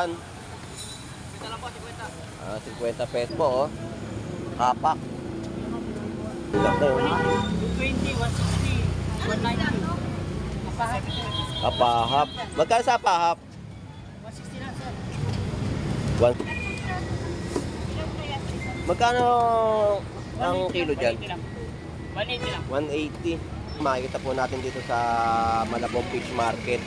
50 pesos po, oh. Kapak. Laki, oh. 220, 160, 190. Kapahap. Kapahap. Magkano sa apahap? 160 lang, sir. Magkano ang kilo dyan? 180 lang. 180. Makikita po natin dito sa Malabon Fish Market.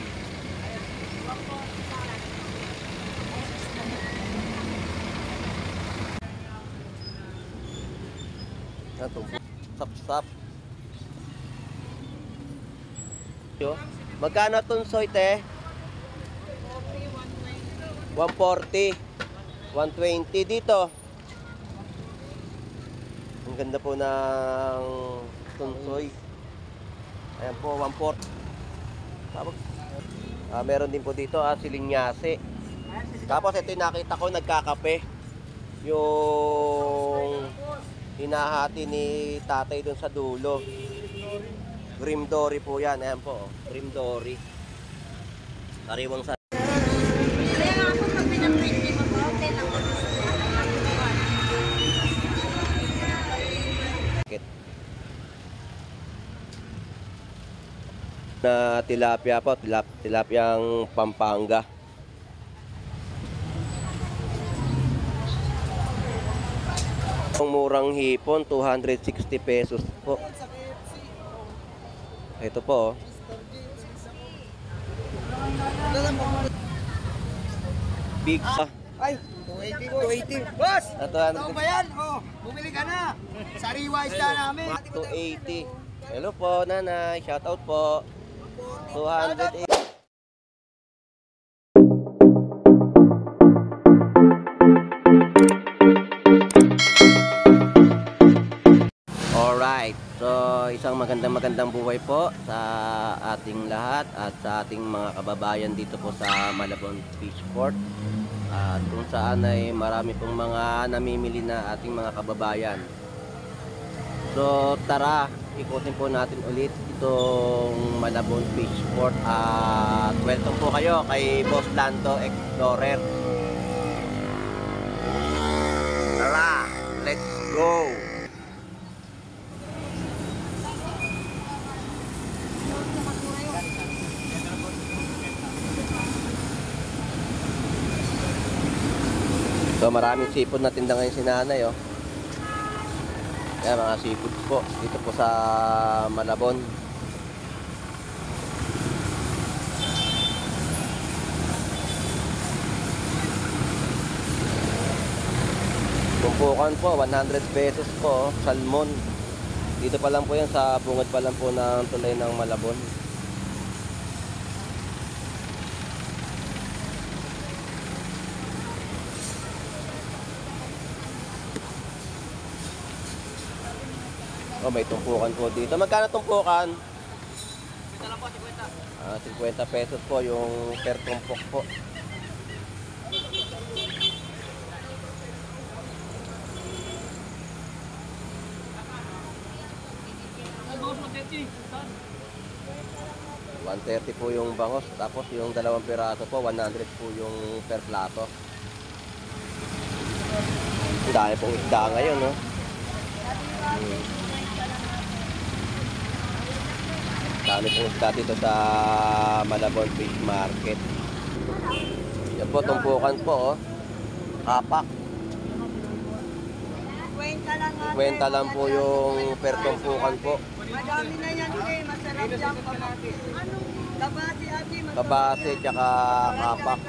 Ito, sap-sap. Magkano tunsoy, te? 140. 120 dito. Ang ganda po ng tunsoy. Ayan po, 140. Tapos, meron din po dito silinyase. Tapos ito yung nakita ko, nagkakape. Yung hinahati ni tatay dun sa dulo. Grim Dory po yan. Ayan po, Grim Dory. Sariwang sa na tilapia po, tilapiyang Pampanga. Ang murang hipon, 260 pesos po. Ito po, oh. Big Ay, 280 po. 280. Boss! Ito ba yan? Oh, bumili ka na. Sariwa isda namin. 280. Hello po, nanay. Shout out po. 280. Alright. So, isang magandang buhay po sa ating lahat at sa ating mga kababayan dito po sa Malabon Fish Port. At kung saan ay marami pong mga namimili na ating mga kababayan. So tara, ikutin po natin ulit itong Malabon Fish Port. At welcome po kayo kay Boss Lando Explorer. Tara, let's go! So maraming seafood na tinda ngayon si nanay, oh. Kaya mga seafood po dito po sa Malabon. Tumpukan po 100 pesos po, oh. Salmon. Dito pa lang po yan, sa bungad pa lang po ng tulay ng Malabon. Oh, may tumpukan po dito. Magkano tumpukan? 50 lang po, 50. 50 pesos po yung per tumpok po. Bangos mo, 30. 130 po yung bangos. Tapos yung dalawang piraso po, 100 po yung per plato. Ang dami pong isda ngayon, no? Dami pong isda dito sa Malabon Fish Market. Yan po, tumpukan po, oh. Kapak. 50 lang po yung per tumpukan po. Madami na yan eh. Masarap yan kabasi. Kabasi ate. Kabase tsaka kapak.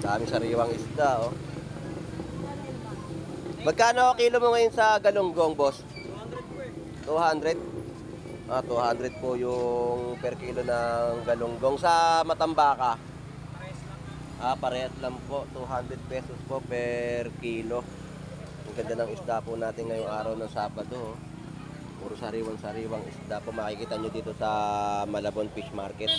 Dami sariwang isda, oh. Magkano kilo mo ngayon sa galunggong, boss? 200 po 200? 200 po yung per kilo ng galunggong. Sa matambaka? Parehas lang po. 200 pesos po per kilo. Ang ganda ng isda po natin ngayong araw ng Sabado, oh. Puro sariwang isda po makikita nyo dito sa Malabon Fish Market.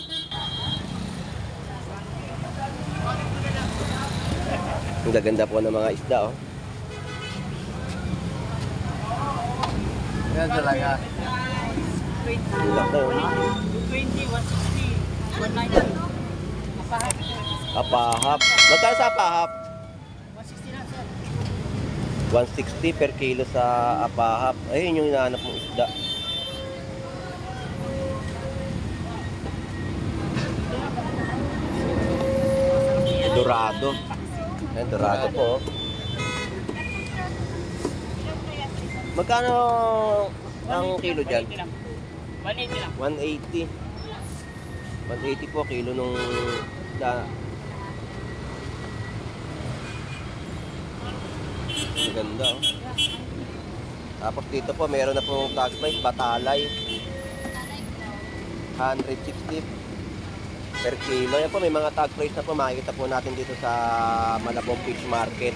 Ang gaganda po ng mga isda, oh. Yan talaga. Laki, 220, Apahap. Magkano sa apahap? 160 lang, sir. 160 per kilo sa apahap. Ayun yung hinahanap mong isda. Dorado. Ayan, dorado po. Magkano ang kilo dyan? 180 lang. 180. 180 po kilo nung isda. Maganda oh. Tapos dito po meron na pong tag price, batalay. 160 per kilo. Yan po, may mga tag price na po. Makikita po natin dito sa Malabon Fish Market.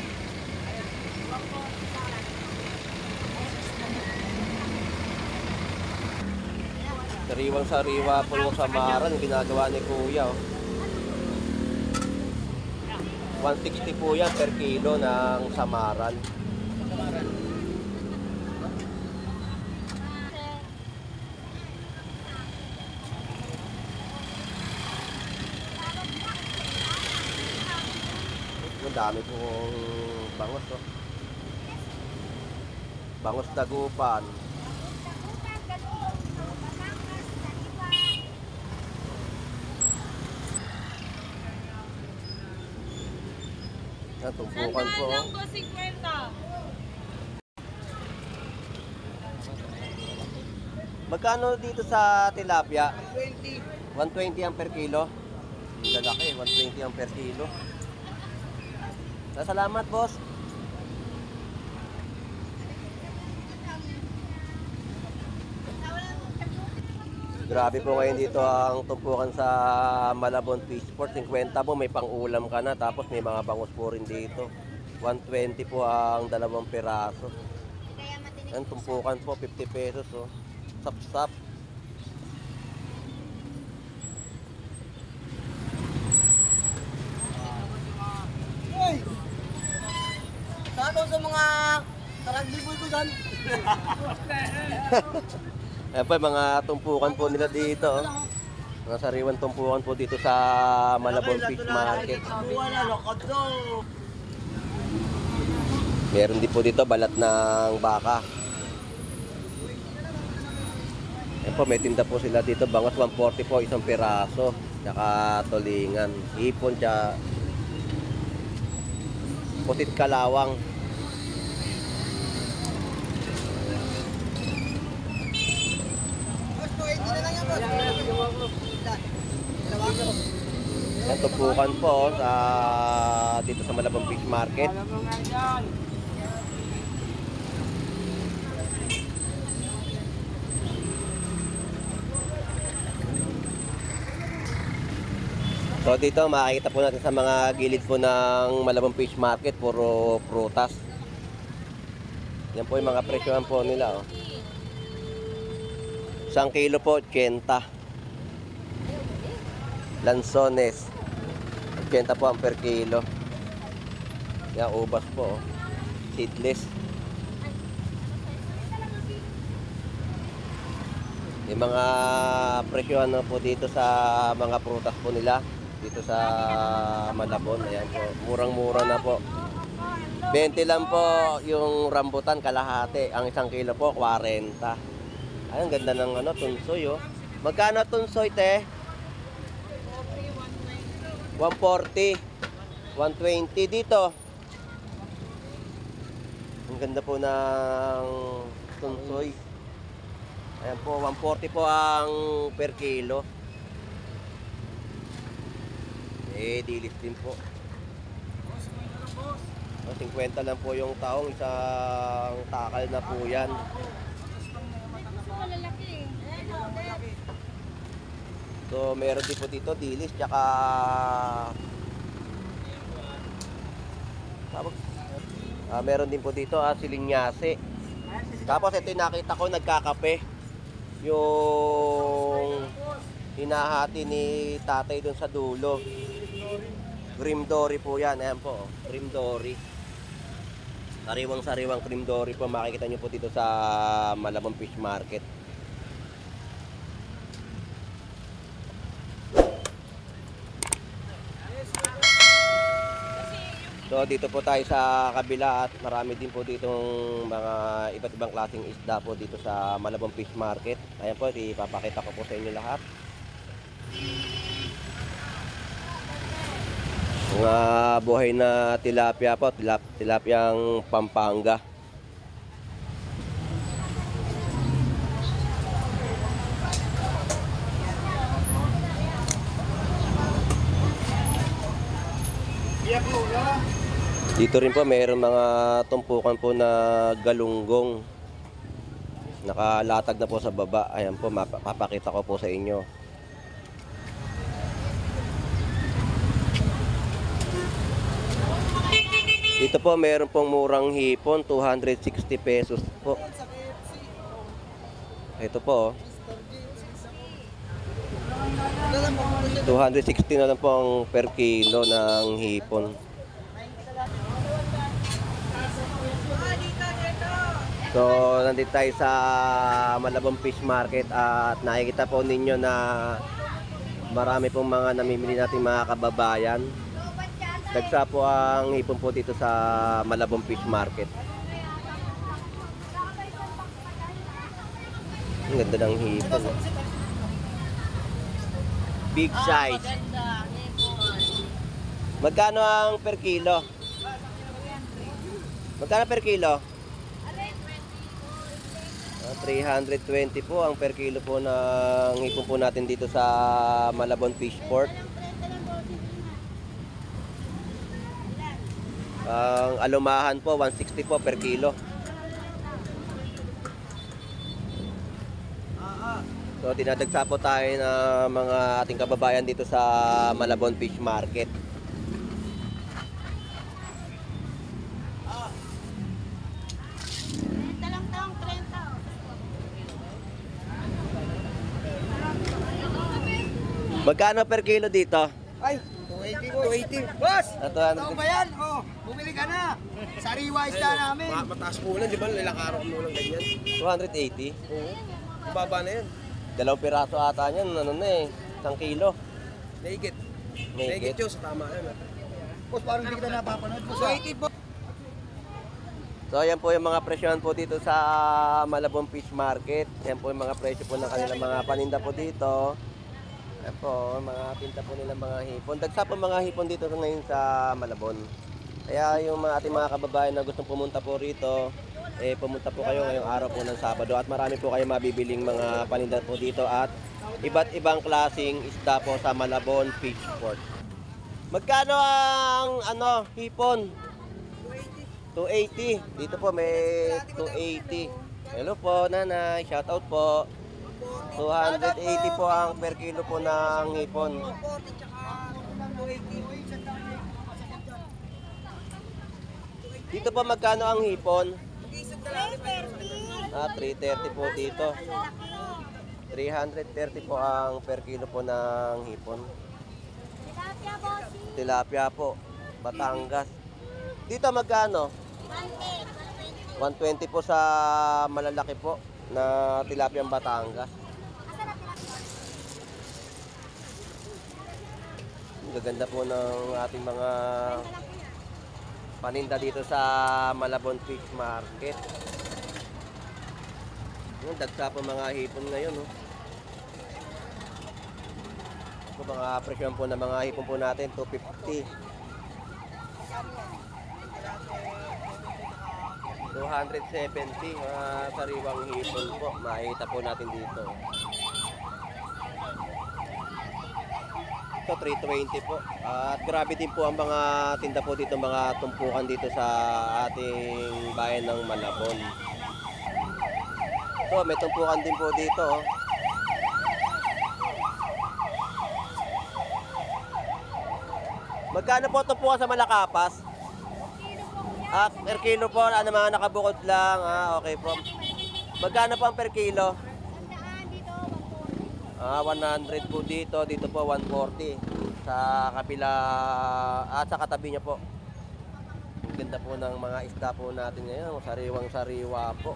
Sariwang-sariwa po yung samaran. Ginagawa ni Kuya. Oh. 160 po yan per kilo ng samaran. Ang dami pong bangos, oh. Bangos dagupan. Tumpukan po. Sandaan lang po 50. Magkano dito sa tilapia? 20. 120 ang per kilo. Lalaki, 120 ang per kilo. Salamat, boss. Grabe po ngayon dito ang tumpukan sa Malabon Fish Port. 50 po, may pang-ulam ka na. Tapos may mga bangus po rin dito. 120 po ang 2 piraso. Ang tumpukan po, 50 pesos. Oh. Sap-sap. Uy! Sato sa mga karagdiboy ko dyan. Ayan po, mga tumpukan po nila dito. Oh. Mga sariwan tumpukan po dito sa Malabon Fish Market. Meron din po dito balat ng baka. Ayan po, may tinda po sila dito. Bangos 140 po, isang piraso. Tsaka tulingan. Hipon, tsaka pusit kalawang. Yan, tumpukan po sa dito sa Malabon Fish Market. So dito makikita po natin sa mga gilid po ng Malabon Fish Market, puro prutas. Yan po yung mga presyohan po nila. Oh. 1 kilo po, 80. Lanzones, 80 po ang per kilo. Yan, ubas po. Oh. Seedless. Yung mga presyohan na po dito sa mga prutas po nila dito sa Malabon. Ayan po, murang-mura na po. 20 lang po yung rambutan, kalahati. Ang 1 kilo po, 40. Ay, ang ganda ng ano, tunsoy, oh. Magkano tunsoy, te? 140. 120 dito. Ang ganda po ng tunsoy. Ayan po, 140 po ang per kilo. Dilis din po. 50 lang po yung taong, isang takal na po yan. So meron din po dito dilis, tsaka meron din po dito silinyase. Tapos ito yung nakita ko, nagkakape. Yung hinahati ni tatay dun sa dulo. Cream dory po yan. Ayan po, cream dory. Sariwang-sariwang cream dory po. Makikita nyo po dito sa Malabon Fish Market. So dito po tayo sa kabila at marami din po ditong mga iba't ibang klaseng isda po dito sa Malabon Fish Market. Ayan po, ipapakita ko po sa inyo lahat. Mga buhay na tilapia po, tilapiyang Pampanga. Dito rin po mayroong mga tumpukan po na galunggong. Nakalatag na po sa baba. Ayan po, mapapakita ko po sa inyo. Dito po mayroon pong murang hipon, 260 pesos po. Ito po, 260 na lang po ang per kilo ng hipon. So, nandito tayo sa Malabon Fish Market at nakikita po ninyo na marami pong mga namimili nating mga kababayan. Dagsa po ang hipon po dito sa Malabon Fish Market. Ang ganda ng hipon. Big size. Magkano ang per kilo? Magkano per kilo? 320 po ang per kilo po ng hipon po natin dito sa Malabon Fish Port. Ang alumahan po 160 po per kilo. So dinadagsa po tayo ng mga ating kababayan dito sa Malabon Fish Market. Magkano per kilo dito? Ay, 280 po. 280. Boss! Ito, Ano ba yan? Oh, bumili ka na. Sariwa isda namin. Mataas po lang, di ba? Ilang araw mo lang ganyan. 280. Oo. Baba na yan. 2 piraso ata yan, ano na eh, 1 kilo. Naigit. Naigit. Naigit yun sa tama yan. Boss, parang hindi kita napapanood. Boss, 280 po. So ayan po yung mga presyohan po dito sa Malabon Fish Market. Ayan po yung mga presyo po ng kanilang mga paninda po dito. Ayan po, mga pinta po nilang mga hipon. Dagsa po mga hipon dito ngayon sa Malabon. Kaya yung mga ating mga kababayan na gustong pumunta po rito, pumunta po kayo ngayong araw po ng Sabado at marami po kayo mabibiling mga paninda po dito at iba't ibang klaseng isda po sa Malabon Fish Port. Magkano ang hipon? 280. Dito po may 280. Hello po, nanay. Shout out po. 280 po ang per kilo po ng hipon. Dito po magkano ang hipon? 330 po dito. 330 po ang per kilo po ng hipon. Tilapia po, Batangas. Dito magkano? 120 po sa malalaki po na tilapia Batangas. Ang gaganda po ng ating mga paninda dito sa Malabon Fish Market. Yung dagsa po mga hipon ngayon, no? Ito mga presyon po ng mga hipon po natin, 250. 270 mga sariwang hipon po. Makikita po natin dito. So 320 po. At grabe din po ang mga tinda po dito, mga tumpukan dito sa ating bayan ng Malabon. So may tumpukan din po dito, oh. Magkano po tumpukan sa Malakapas? Per kilo po, mga nakabukod lang. Okay po. Magkano po ang per kilo? 100 po dito. Dito po 140. Sa kabila, sa katabi niya po. Ang ganda po ng mga isda po natin ngayon. Sariwang sariwa po.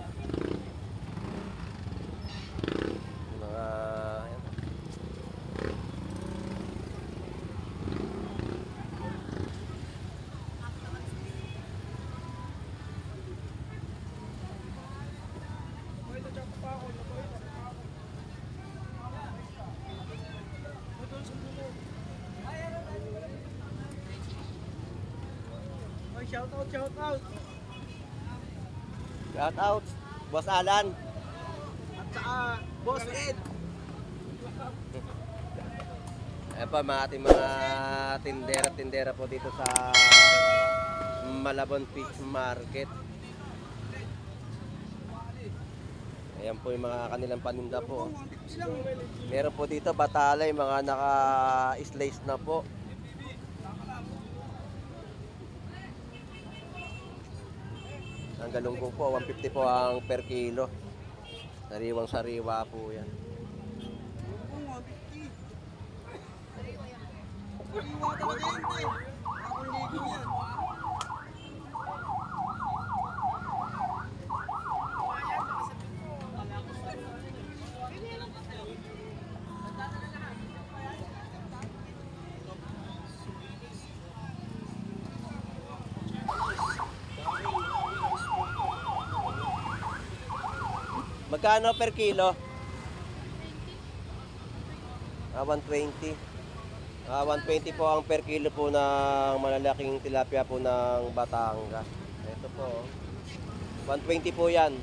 Mga, ayan. shout out. Shout out, Boss Alan. At saka, Boss Ed. Ayan po mga ating mga tindera po dito sa Malabon Fish Market. Ayan po yung mga kanilang paninda po. Meron po dito batalay, mga naka-slice na po. Ang galunggong po, 150 po ang per kilo. Sariwang sariwa po yan. Sariwa talaga yan, te. Akong ligo yan. Magkano per kilo? 120. 120 po ang per kilo po ng malalaking tilapia po ng Batangas. Ito po. 120 po yan.